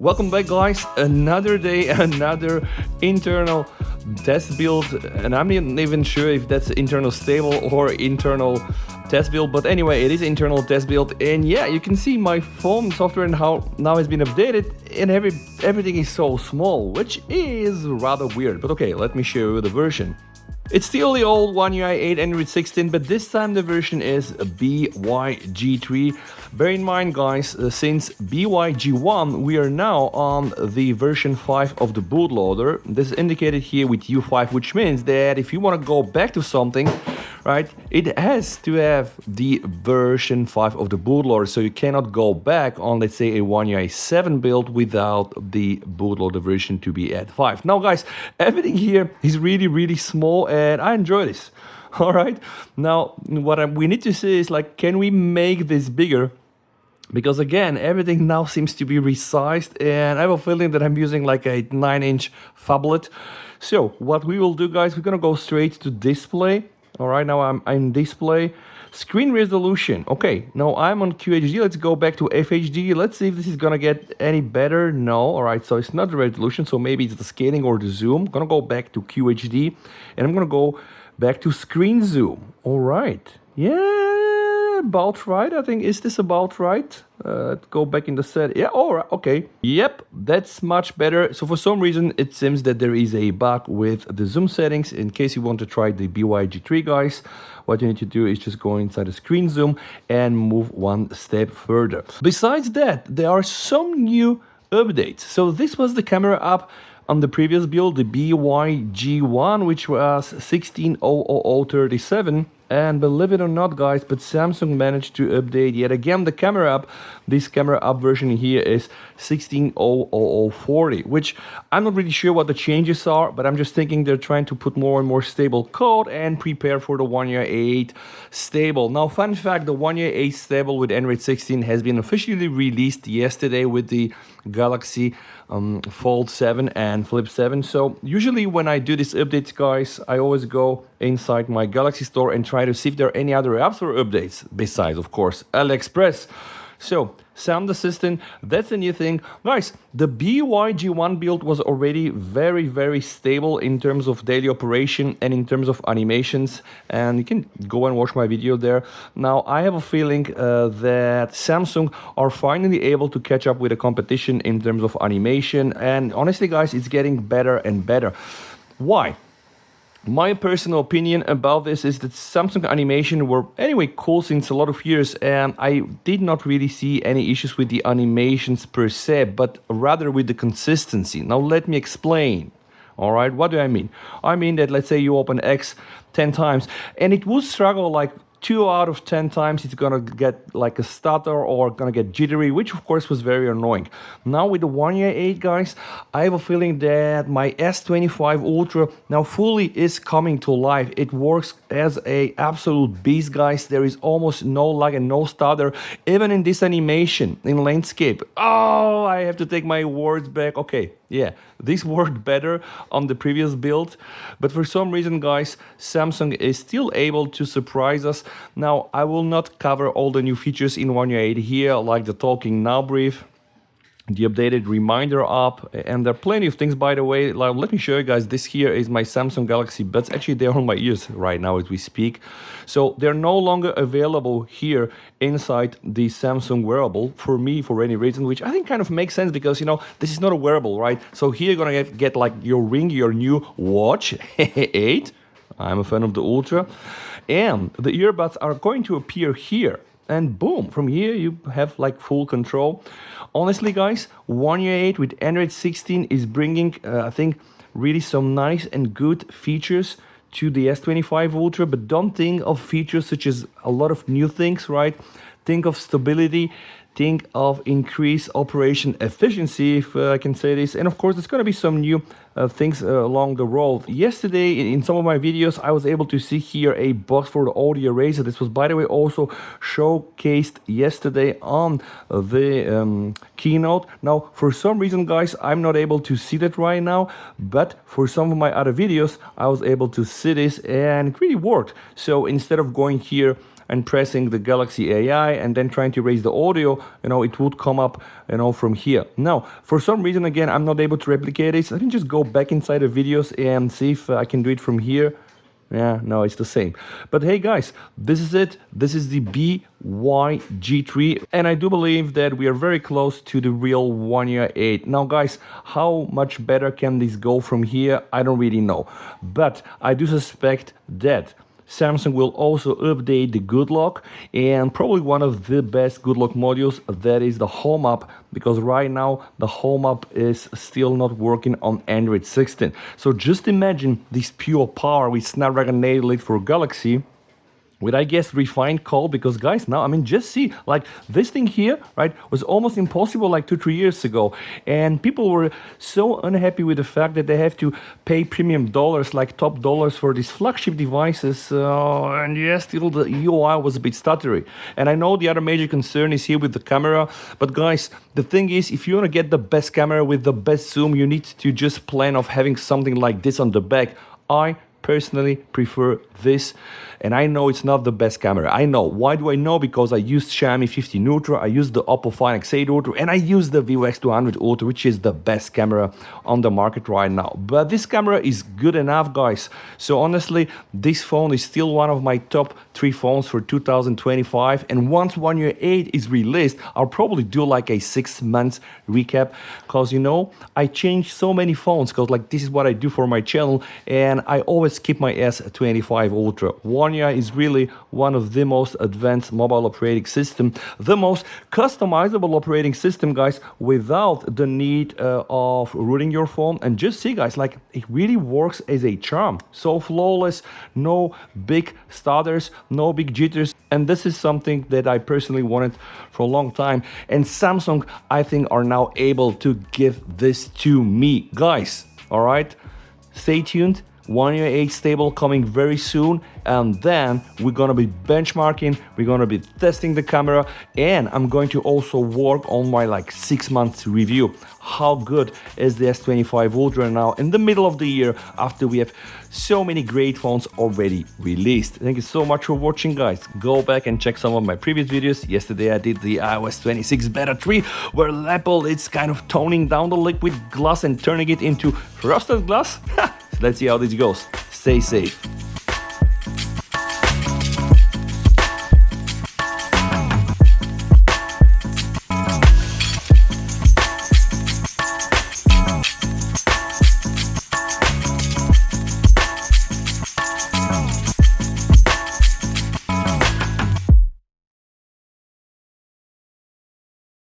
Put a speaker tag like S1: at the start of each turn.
S1: Welcome back, guys. Another day, another internal test build, and I'm not even sure if that's internal stable or internal test build, but anyway, it is internal test build. And yeah, you can see my phone software and how now has been updated, and everything is so small, which is rather weird. But okay, let me show you the version. It's still the old One UI 8 Android 16, but this time the version is BYG3. Bear in mind, guys, since BYG1, we are now on the version 5 of the bootloader. This is indicated here with U5, which means that if you want to go back to something, right, it has to have the version 5 of the bootloader, so you cannot go back on, let's say, a One UI 7 build without the bootloader version to be at 5. Now, guys, everything here is really small, and I enjoy this. All right. Now, what we need to see is, like, can we make this bigger? Because again, everything now seems to be resized, and I have a feeling that I'm using like a 9-inch phablet. So what we will do, guys, we're gonna go straight to display. All right, now I'm display. Screen resolution. Okay, now I'm on QHD. Let's go back to FHD. Let's see if this is gonna get any better. No. All right, so it's not the resolution, so maybe it's the scaling or the zoom. I'm gonna go back to QHD, and I'm gonna go back to screen zoom. All right, yeah, about right. I think, is this about right? Let's go back in the set. Yeah, all right, okay. Yep, that's much better. So for some reason, it seems that there is a bug with the zoom settings. In case you want to try the BYG3, guys, what you need to do is just go inside the screen zoom and move one step further. Besides that, there are some new updates. So this was the camera app on the previous build, the BYG1, which was 16.00037. And believe it or not, guys, but Samsung managed to update yet again the camera app. This camera app version here is 16.00040, which I'm not really sure what the changes are, but I'm just thinking they're trying to put more and more stable code and prepare for the One UI 8 stable. Now, fun fact, the One UI 8 stable with Android 16 has been officially released yesterday with the Galaxy Fold 7 and Flip 7. So usually when I do these updates, guys, I always go inside my Galaxy store and try to see if there are any other apps or updates besides, of course, AliExpress. So sound assistant, that's a new thing. Guys, the BYG1 build was already very stable in terms of daily operation and in terms of animations, and you can go and watch my video there. Now, I have a feeling that Samsung are finally able to catch up with the competition in terms of animation, and honestly, guys, it's getting better and better. Why? My personal opinion about this is that Samsung animation were anyway cool since a lot of years, and I did not really see any issues with the animations per se, but rather with the consistency. Now let me explain. All right, what do I mean? I mean that, let's say you open X 10 times and it will struggle like 2 out of 10 times it's gonna get like a stutter or gonna get jittery, which of course was very annoying. Now with the One UI 8, guys, I have a feeling that my S25 Ultra now fully is coming to life. It works as a absolute beast, guys. There is almost no lag and no stutter, even in this animation in landscape. Oh, I have to take my words back. Okay, yeah, this worked better on the previous build, but for some reason, guys, Samsung is still able to surprise us. Now, I will not cover all the new features in One UI 8 here, like the Talking Now brief, the updated reminder app, and there are plenty of things, by the way. Like, let me show you guys, this here is my Samsung Galaxy Buds. Actually, they're on my ears right now as we speak. So they're no longer available here inside the Samsung wearable for me for any reason, which I think kind of makes sense because, you know, this is not a wearable, right? So here you're gonna get like your ring, your new watch 8. I'm a fan of the Ultra. And the earbuds are going to appear here. And boom, from here you have like full control. Honestly, guys, One UI 8 with Android 16 is bringing, I think, really some nice and good features to the S25 Ultra. But don't think of features such as a lot of new things, right? Think of stability. Think of increased operation efficiency, if I can say this. And of course, there's going to be some new things along the road. Yesterday, in some of my videos, I was able to see here a box for the audio eraser. This was, by the way, also showcased yesterday on the keynote. Now, for some reason, guys, I'm not able to see that right now. But for some of my other videos, I was able to see this, and it really worked. So instead of going here and pressing the Galaxy AI and then trying to raise the audio, it would come up, from here. Now, for some reason, again, I'm not able to replicate it. So let me just go back inside the videos and see if I can do it from here. Yeah, no, it's the same. But hey guys, this is it. This is the BYG3, and I do believe that we are very close to the real One UI 8. Now guys, how much better can this go from here? I don't really know. But I do suspect that Samsung will also update the good lock, and probably one of the best good lock modules, that is the home app, because right now the home app is still not working on Android 16. So just imagine this pure power with Snapdragon 8 Elite for Galaxy with, I guess, refined code, because guys, now, I mean, just see, like, this thing here, right, was almost impossible like 2-3 years ago, and people were so unhappy with the fact that they have to pay premium dollars, like top dollars, for these flagship devices, and yeah, still the UI was a bit stuttery. And I know the other major concern is here with the camera, but guys, the thing is, if you want to get the best camera with the best zoom, you need to just plan of having something like this on the back. I personally prefer this, and I know it's not the best camera. I know. Why do I know? Because I used Xiaomi 15 Ultra, I used the Oppo Find X8 Ultra, and I use the VX200 Ultra, which is the best camera on the market right now. But this camera is good enough, guys. So honestly, this phone is still one of my top 3 phones for 2025. And once One UI 8 is released, I'll probably do like a 6 months recap, because I changed so many phones, because like this is what I do for my channel, and I always keep my S25 Ultra. One UI is really one of the most advanced mobile operating system, the most customizable operating system, guys, without the need of rooting your phone. And just see, guys, like, it really works as a charm. So flawless, no big stutters, no big jitters. And this is something that I personally wanted for a long time. And Samsung, I think, are now able to give this to me. Guys, all right? Stay tuned. One UI 8 stable coming very soon, and then we're gonna be benchmarking, we're gonna be testing the camera, and I'm going to also work on my like 6 months review. How good is the S25 Ultra now in the middle of the year, after we have so many great phones already released. Thank you so much for watching, guys. Go back and check some of my previous videos. Yesterday I did the iOS 26 Beta 3, where Apple is kind of toning down the liquid glass and turning it into frosted glass. Let's see how this goes. Stay safe.